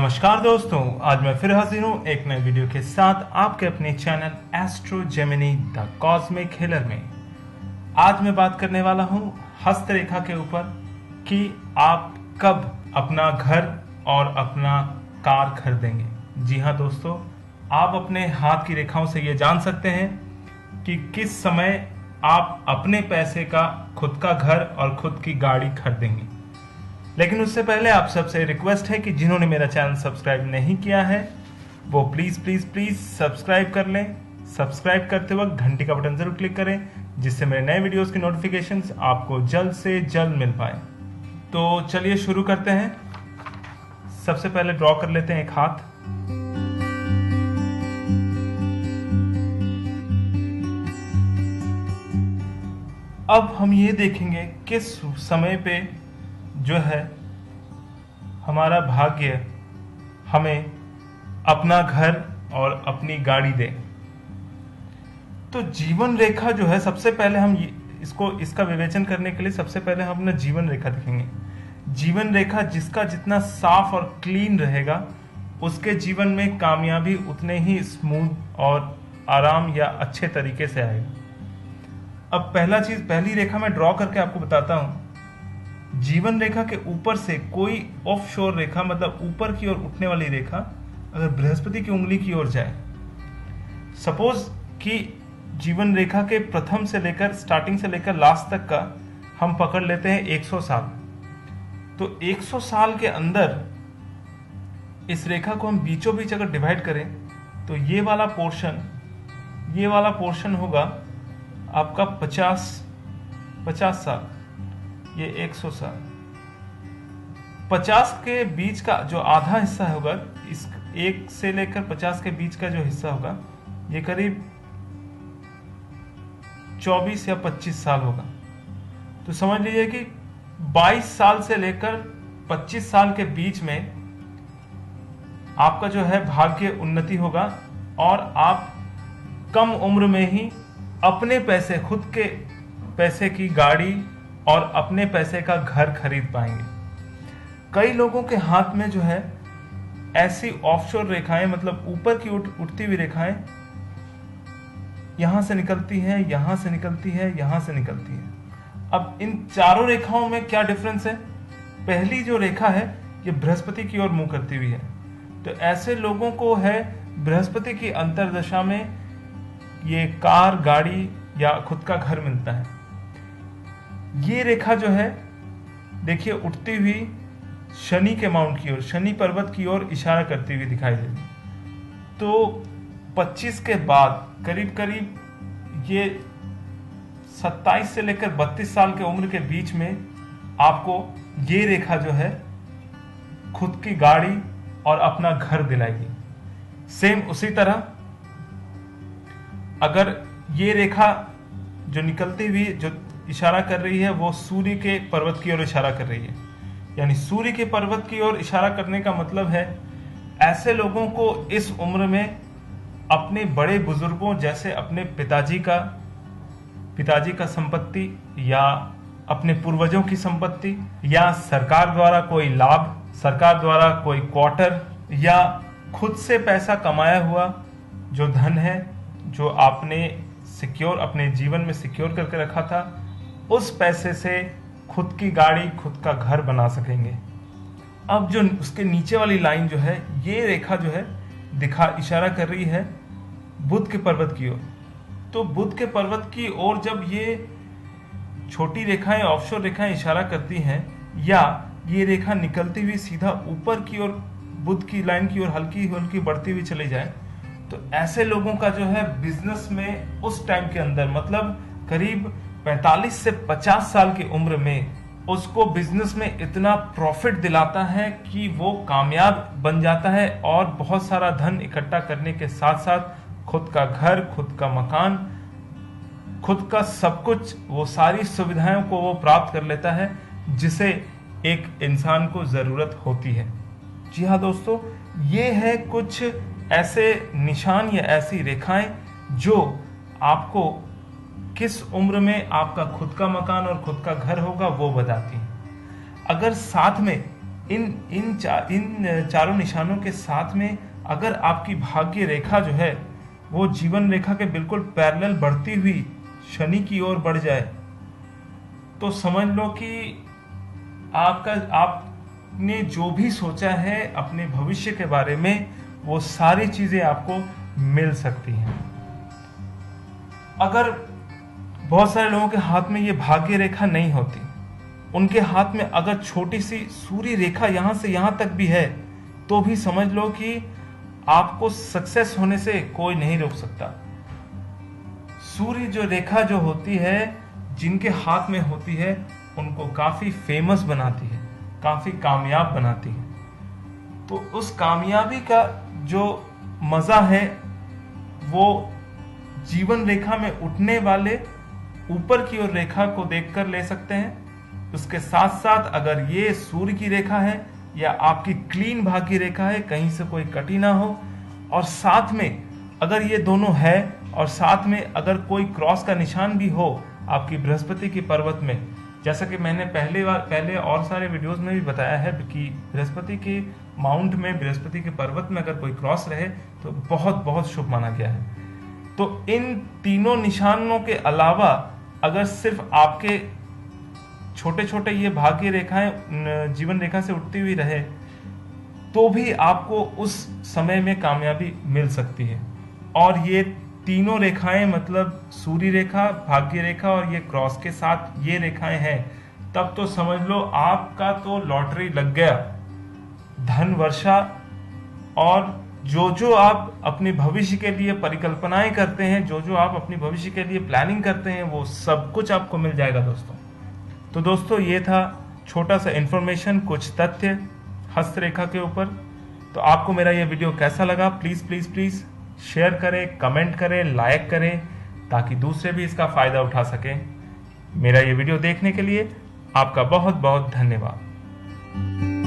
नमस्कार दोस्तों, आज मैं फिर हाजिर हूँ एक नए वीडियो के साथ आपके अपने channel astro Gemini the cosmic healer में। आज मैं बात करने वाला हूँ हस्तरेखा के ऊपर कि आप कब अपना घर और अपना कार खरीदेंगे। जी हाँ दोस्तों, आप अपने हाथ की रेखाओं से ये जान सकते हैं कि किस समय आप अपने पैसे का खुद का घर और खुद की गाड़ी खरीदेंगे। लेकिन उससे पहले आप सबसे रिक्वेस्ट है कि जिन्होंने मेरा चैनल सब्सक्राइब नहीं किया है वो प्लीज प्लीज प्लीज सब्सक्राइब कर लें। सब्सक्राइब करते वक्त घंटी का बटन जरूर क्लिक करें जिससे मेरे नए वीडियोस की नोटिफिकेशंस आपको जल्द से जल्द मिल पाए। तो चलिए शुरू करते हैं। सबसे पहले ड्रॉ कर लेते हैं एक हाथ। अब हम ये देखेंगे किस समय पे जो है हमारा भाग्य हमें अपना घर और अपनी गाड़ी दे। तो जीवन रेखा जो है, सबसे पहले हम इसका विवेचन करने के लिए सबसे पहले हम अपना जीवन रेखा देखेंगे। जीवन रेखा जिसका जितना साफ और क्लीन रहेगा उसके जीवन में कामयाबी उतने ही स्मूथ और आराम या अच्छे तरीके से आएगा। अब पहली रेखा मैं ड्रॉ करके आपको बताता हूं। जीवन रेखा के ऊपर से कोई ऑफ शोर रेखा, मतलब ऊपर की ओर उठने वाली रेखा, अगर बृहस्पति की उंगली की ओर जाए, सपोज कि जीवन रेखा के प्रथम से लेकर स्टार्टिंग से लेकर लास्ट तक का हम पकड़ लेते हैं 100 साल। तो 100 साल के अंदर इस रेखा को हम बीचों बीच अगर डिवाइड करें तो ये वाला पोर्शन होगा आपका 50 साल, ये 100 साल। 50 के बीच का जो आधा हिस्सा होगा, इस 1 से लेकर 50 के बीच का जो हिस्सा होगा, ये करीब 24 या 25 साल होगा। तो समझ लीजिए कि 22 साल से लेकर 25 साल के बीच में आपका जो है भाग्य उन्नति होगा और आप कम उम्र में ही अपने पैसे, खुद के पैसे की गाड़ी और अपने पैसे का घर खरीद पाएंगे। कई लोगों के हाथ में जो है ऐसी ऑफशोर रेखाएं, मतलब ऊपर की उठती हुई रेखाएं यहां से निकलती हैं, यहां से निकलती है, यहां से निकलती है। अब इन चारों रेखाओं में क्या डिफरेंस है? पहली जो रेखा है ये बृहस्पति की ओर मुंह करती हुई है। तो ऐसे लोगों को है बृहस्पति की अंतर्दशा में ये कार, गाड़ी या खुद का घर मिलता है। ये रेखा जो है देखिए उठती हुई शनि के माउंट की ओर, शनि पर्वत की ओर इशारा करती हुई दिखाई देती। तो 25 के बाद करीब करीब ये 27 से लेकर 32 साल के उम्र के बीच में आपको ये रेखा जो है खुद की गाड़ी और अपना घर दिलाएगी। सेम उसी तरह अगर ये रेखा जो निकलती हुई जो इशारा कर रही है वो सूर्य के पर्वत की ओर इशारा कर रही है, यानी सूर्य के पर्वत की ओर इशारा करने का मतलब है ऐसे लोगों को इस उम्र में अपने बड़े बुजुर्गों, जैसे अपने पिताजी का संपत्ति या अपने पूर्वजों की संपत्ति या सरकार द्वारा कोई लाभ, सरकार द्वारा कोई क्वार्टर या खुद से पैसा कमाया हुआ जो धन है, जो आपने अपने जीवन में सिक्योर करके रखा था, उस पैसे से खुद की गाड़ी, खुद का घर बना सकेंगे। अब जो उसके नीचे वाली लाइन जो है, ये रेखा जो है इशारा कर रही है बुध के पर्वत की ओर। तो बुध के पर्वत की ओर जब ये छोटी रेखाएं, ऑफशोर रेखाएं इशारा करती हैं या ये रेखा निकलती हुई सीधा ऊपर की ओर बुध की लाइन की ओर हल्की हल्की बढ़ती हुई चली जाए, तो ऐसे लोगों का जो है बिजनेस में उस टाइम के अंदर, मतलब करीब 45 से 50 साल की उम्र में उसको बिजनेस में इतना प्रॉफिट दिलाता है कि वो कामयाब बन जाता है और बहुत सारा धन इकट्ठा करने के साथ साथ खुद का घर, खुद का मकान, खुद का सब कुछ, वो सारी सुविधाओं को वो प्राप्त कर लेता है जिसे एक इंसान को जरूरत होती है। जी हाँ दोस्तों, ये है कुछ ऐसे निशान या ऐसी रेखाएं जो आपको किस उम्र में आपका खुद का मकान और खुद का घर होगा वो बताती हैं। अगर साथ में इन चारों निशानों के साथ में अगर आपकी भाग्य रेखा जो है वो जीवन रेखा के बिल्कुल पैरेलल बढ़ती हुई शनि की ओर बढ़ जाए, तो समझ लो कि आपने जो भी सोचा है अपने भविष्य के बारे में, वो सारी चीजें आपको मिल सकती हैं। अगर बहुत सारे लोगों के हाथ में ये भाग्य रेखा नहीं होती, उनके हाथ में अगर छोटी सी सूर्य रेखा यहां से यहां तक भी है, तो भी समझ लो कि आपको सक्सेस होने से कोई नहीं रोक सकता। सूर्य जो रेखा जो होती है, जिनके हाथ में होती है, उनको काफी फेमस बनाती है, काफी कामयाब बनाती है। तो उस कामयाबी का जो मजा है वो जीवन रेखा में उठने वाले ऊपर की ओर रेखा को देखकर ले सकते हैं। उसके साथ साथ अगर ये सूर्य की रेखा है या आपकी क्लीन भाग्य रेखा है, कहीं से कोई कटी ना हो, और साथ में अगर ये दोनों है और साथ में अगर कोई क्रॉस का निशान भी हो आपकी बृहस्पति की पर्वत में, जैसा कि मैंने पहले और सारे वीडियोस में भी बताया है कि बृहस्पति के माउंट में, बृहस्पति के पर्वत में अगर कोई क्रॉस रहे तो बहुत बहुत शुभ माना गया है। तो इन तीनों निशानों के अलावा अगर सिर्फ आपके छोटे छोटे ये भाग्य रेखाएं जीवन रेखा से उठती हुई रहे, तो भी आपको उस समय में कामयाबी मिल सकती है। और ये तीनों रेखाएं, मतलब सूर्य रेखा, भाग्य रेखा और ये क्रॉस के साथ ये रेखाएं हैं, तब तो समझ लो आपका तो लॉटरी लग गया। धन वर्षा और जो आप अपने भविष्य के लिए परिकल्पनाएं करते हैं, जो आप अपने भविष्य के लिए प्लानिंग करते हैं, वो सब कुछ आपको मिल जाएगा दोस्तों। तो दोस्तों ये था छोटा सा इंफॉर्मेशन, कुछ तथ्य हस्तरेखा के ऊपर। तो आपको मेरा ये वीडियो कैसा लगा, प्लीज प्लीज प्लीज शेयर करें, कमेंट करें, लाइक करें, ताकि दूसरे भी इसका फायदा उठा सकें। मेरा ये वीडियो देखने के लिए आपका बहुत बहुत धन्यवाद।